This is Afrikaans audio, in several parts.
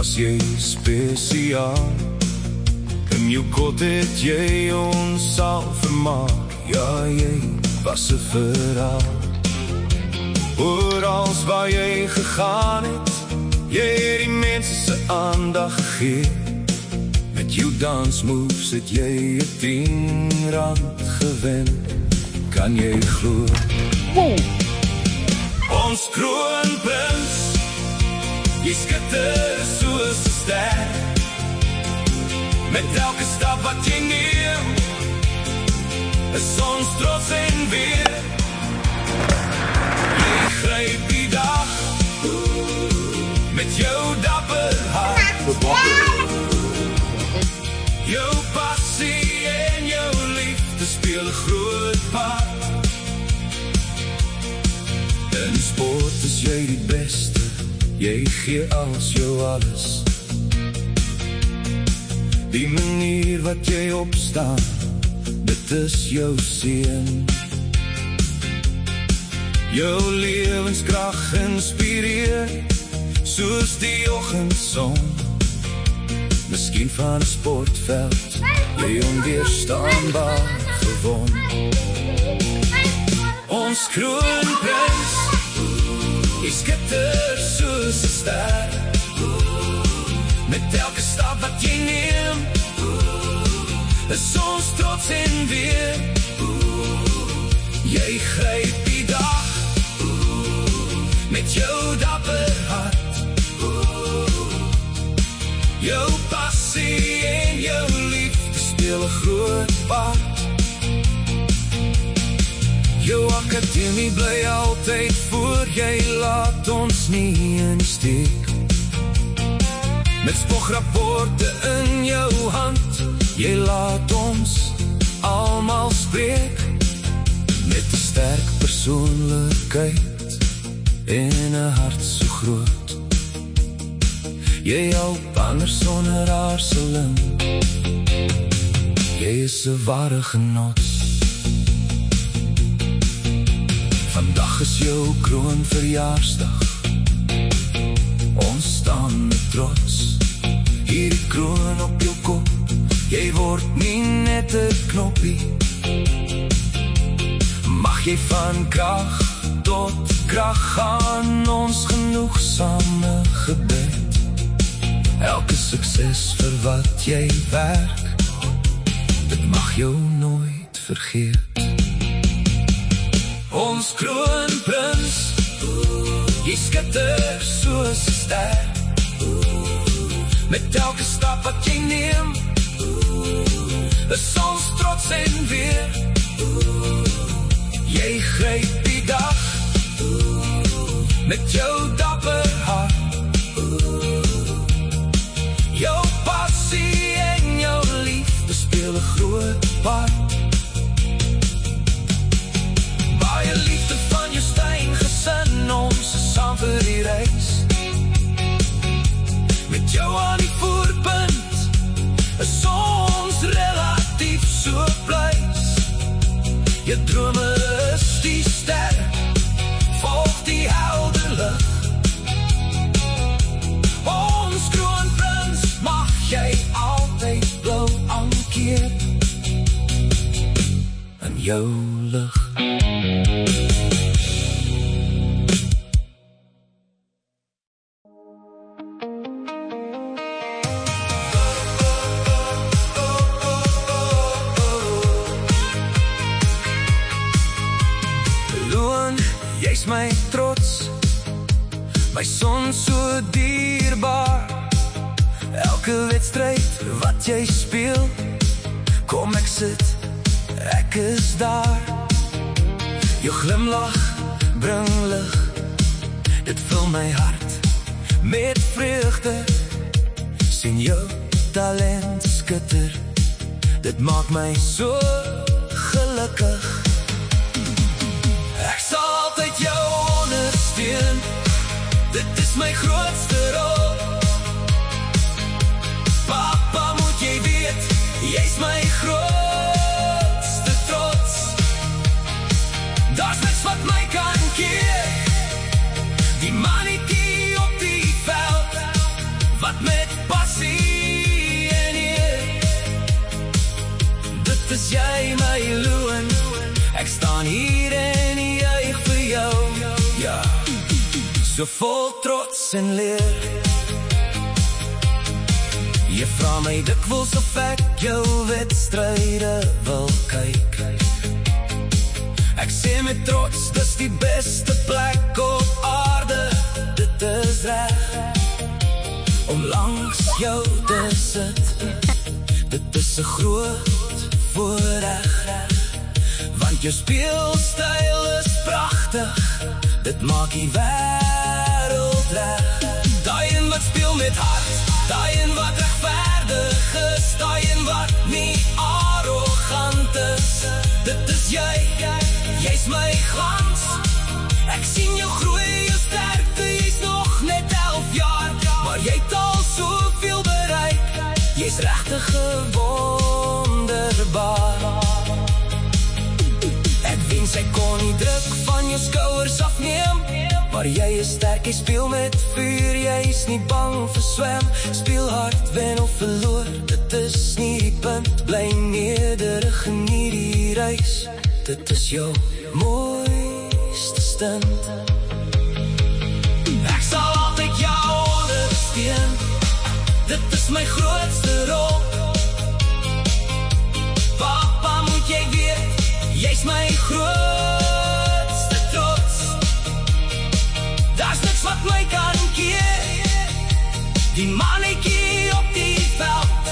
was jy spesiaal. In jou kot het jy ons al vermaak. Ja, jy was 'n verhaal. Orals waar jy gegaan het, jy het die mense se aandag gegee. Met jou dansmoves het jy 'n 10 rand gewen. Kan jy glo? Ons kroonprins, jy skitter soos 'n ster. Met elke stap wat jy neem, is ons trots en weer. Jy gryp die dag met jou dapper hart. Jou passie en jou liefde speel 'n groot part. In sport is jy die beste, jy gee als jou alles. Die manier wat jy opstaan, dit is jou seën. Jou lewenskrag inspireer, soos die oggendson. Miskien van 'n sportveld, jy onweerstaanbaar gewon. Ons kroonprins, jy skitter soos 'n ster. Met elke stap wat jy neem, is ons trots en weer. Jy gryp die dag met jou dapper hart. Jou passie en jou liefde speel 'n groot part. Jou akademie bly altyd voor, jy laat ons nie in die steek. Met spograpporte in jou hand, jy laat ons almal spreek. Met 'n sterk persoonlikheid en 'n hart so groot. Jy help anders sonder aarzeling, jy is 'n ware genot. Vandag is jou kroonverjaarsdag, ons staan met trots. Hierdie kroon op jou kop, jy word nie net 'n knoppie. Mag jy van krag tot krag gaan, ons genoegsame gebed. Elke sukses vir wat jy werk, dit mag jou nooit vergeet. Ons kroonprins, jy skitter soos 'n ster. Met elke stap wat jy neem, is ons trots en weer. Jy gryp die dag met jou dapper hart. Jou passie en jou liefde speel 'n groot part. Baie liefde van jou Stein gesin, ons is saam vir die reis. Met jou aan die voorpunt, is ons relatief so blys. Jou drome is die ster, volg die helder lig. Ons kroonprins, mag jy altyd blou ankeer in jou lig. Jy's my trots, my son so dierbaar. Elke wedstryd wat jy speel, kom ek sit, ek is daar. Jou glimlach bring lig, dit vul my hart met vreugde. Sien jou talent skitter, dit maak my so gelukkig. Ek sal altyd jou ondersteun, dit is my grootste rol. Papa, moet jy weet, jy's my grootste trots. Daar's niks wat my kan keer, die mannetjie op die veld, wat met is jy my loon. Ek staan hier en juig vir jou. Ja, so vol trots en leer. Jy vra my dikwels of ek jou wedstryde wil kyk. Ek sê met trots, dis die beste plek op aarde. Dit is reg om langs jou te sit. Dit is 'n groot voorreg, want jou speelstyl is pragtig. Dit maak die wêreld reg. Daai een wat speel met hart, daai een wat regverdig is, daai een wat nie arrogant is. Dit is jy, jy's my glans. Ek sien jou groei, jou sterkte, jy's nog net 11 jaar, maar jy het al soveel bereik. Jy's regtig wonderbaar. Ek wens ek kon die druk van jou skouers afneem, maar jy is sterk, jy speel met vuur, jy is nie bang vir swem. Speel hard, wen of verloor, dit is nie die punt. Bly nederig, geniet die reis. Dit is jou mooiste stund. Ek sal altyd jou ondersteun. Dit is my grootste rol. Papa, moet jy weet, jy's my grootste trots. Daar's niks wat my kan keer. Die mannetjie op die veld,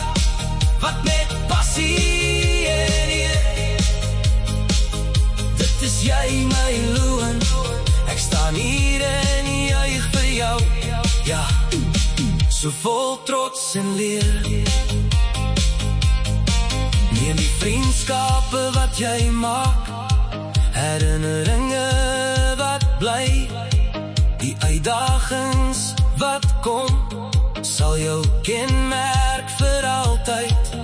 wat met passie en eer. Dit is jy my loon. Ek staan hier en juig vir jou. Ja, so vol trots en leer. Neem die vriendskappe wat jy maak, herinneringe wat bly. Die uitdagings wat kom, sal jou kenmerk vir altyd.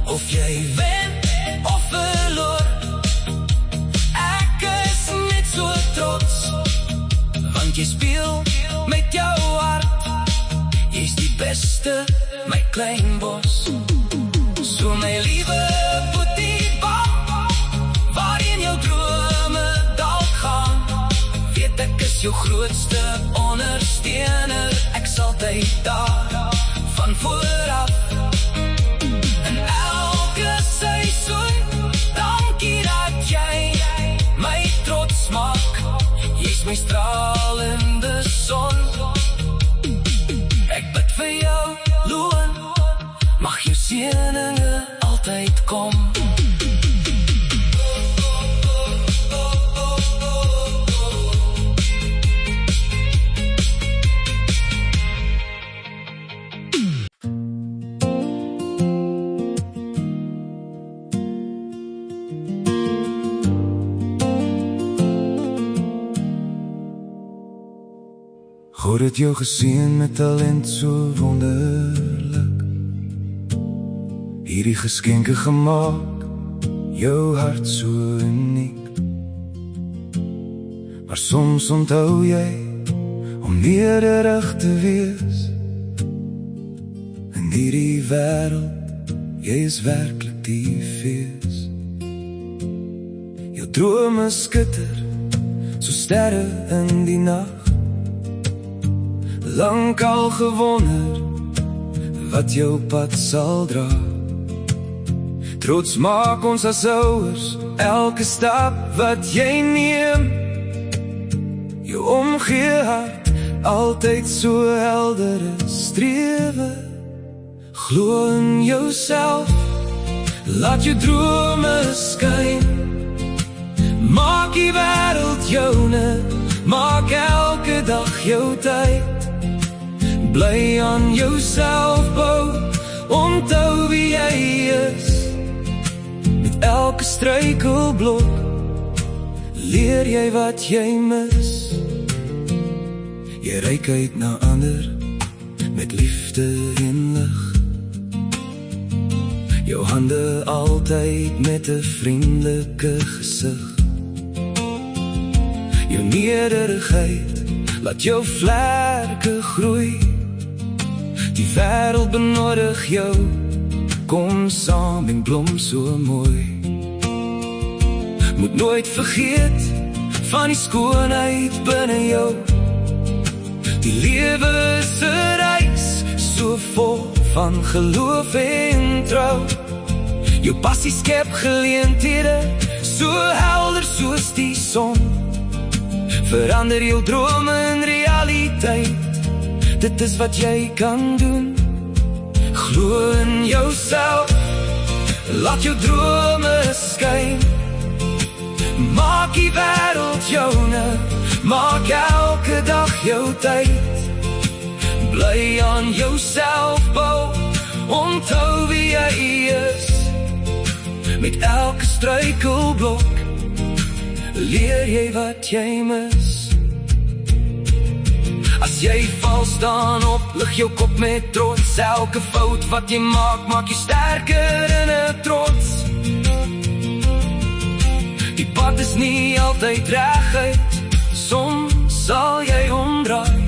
Of jy wen of verloor, ek is net so trots, want jy speel met jou hart. Jy's die beste, my klein bos. So my liewe poetiebak, waarin jou drome dalk gaan, weet ek is jou grootste ondersteuner. Ek sal altyd daar, van vooraf. In elke seisoen, dankie dat jy my trots maak. Jy's my stralende son. Ek bid vir jou, loon, mag jou seëninge altyd kom. God het jou geseën met talent so wonderlik, hierdie geskenke gemaak, jou hart so uniek. Maar soms onthou jy om nederig te wees. In hierdie wêreld, jy is werklik die fees. Jou drome skitter, so sterre in die nag. Lang al gewonder wat jou pad sal dra. Trots maak ons as ouers elke stap wat jy neem. Jou omgee hart altyd so heldere strewe. Glo in jouself, laat jou drome skyn. Maak die wêreld joune, maak elke dag jou tyd. Bly aan jouself bou, onthou wie jy is. Met elke struikelblok leer jy wat jy mis. Jy reik uit na ander met liefde en lig. Jou hande altyd met 'n vriendelike gesig. Jou nederigheid laat jou vlerke groei. Die wêreld benodig jou, kom saam en blom so mooi. Moet nooit vergeet van die skoonheid binne jou. Die lewe is 'n reis, so vol van geloof en trou. Jou passie skep geleenthede, so helder soos die son. Verander jou drome in realiteit, dit is wat jy kan doen. Glo in jouself, laat jou drome skyn. Maak die wêreld joune, maak elke dag jou tyd. Bly aan jouself bou, onthou wie jy is. Met elke struikelblok leer jy wat jy mis. As jy val, staan op, lig jou kop met trots. Elke fout wat jy maak, maak jy sterker in 'n trots. Die pad is nie altyd reguit, soms sal jy omdraai.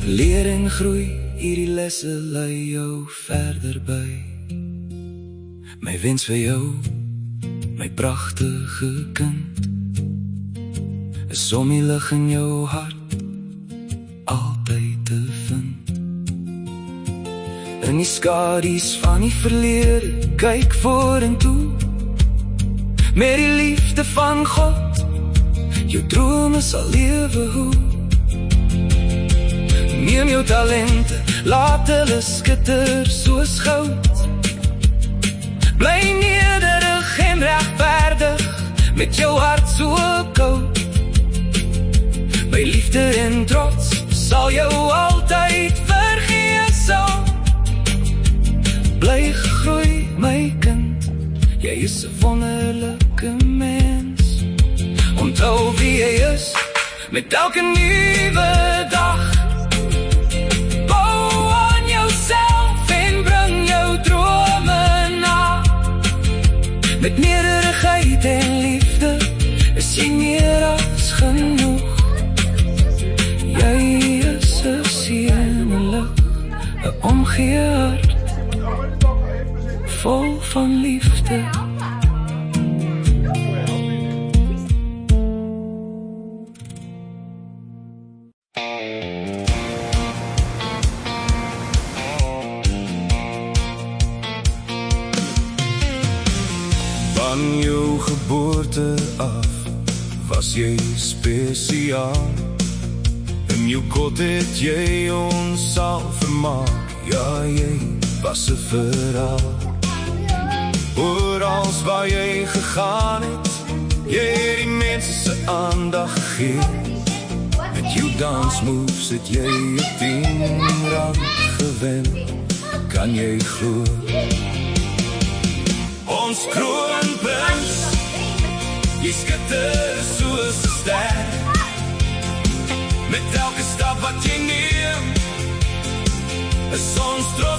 Leer en groei, hierdie lesse lei jou verder by. My wens vir jou, my pragtige kind, is om die lig in jou hart altyd te vind. In die skadu's van die verlede, kyk vorentoe. Met die liefde van God, jou drome sal lewe hoe. Neem jou talente, laat hulle skitter soos goud. Bly nederig en regverdig, met jou hart so koud. My liefde en trots sal jou altyd vergeet sal. Bly groei my kind, jy is 'n wonderlike mens. Onthou wie jy is, met elke nuwe dag. Bou aan jouself en bring jou drome na. Met nederigheid en liefde is jy meer as genoeg. Jy is 'n seënlik, 'n omgee hart, vol van liefde. Van jou geboorte af was jy spesiaal. In jou kot het jy ons al vermaak. Ja, jy was 'n verhaal. Orals waar jy gegaan het, jy het die mense se aandag gegee. Met jou dansmoves het jy 'n 10 rand gewen. Kan jy glo? Ons kroonprins, jy skitter soos 'n ster. Met elke stap wat jy neem, is ons droom.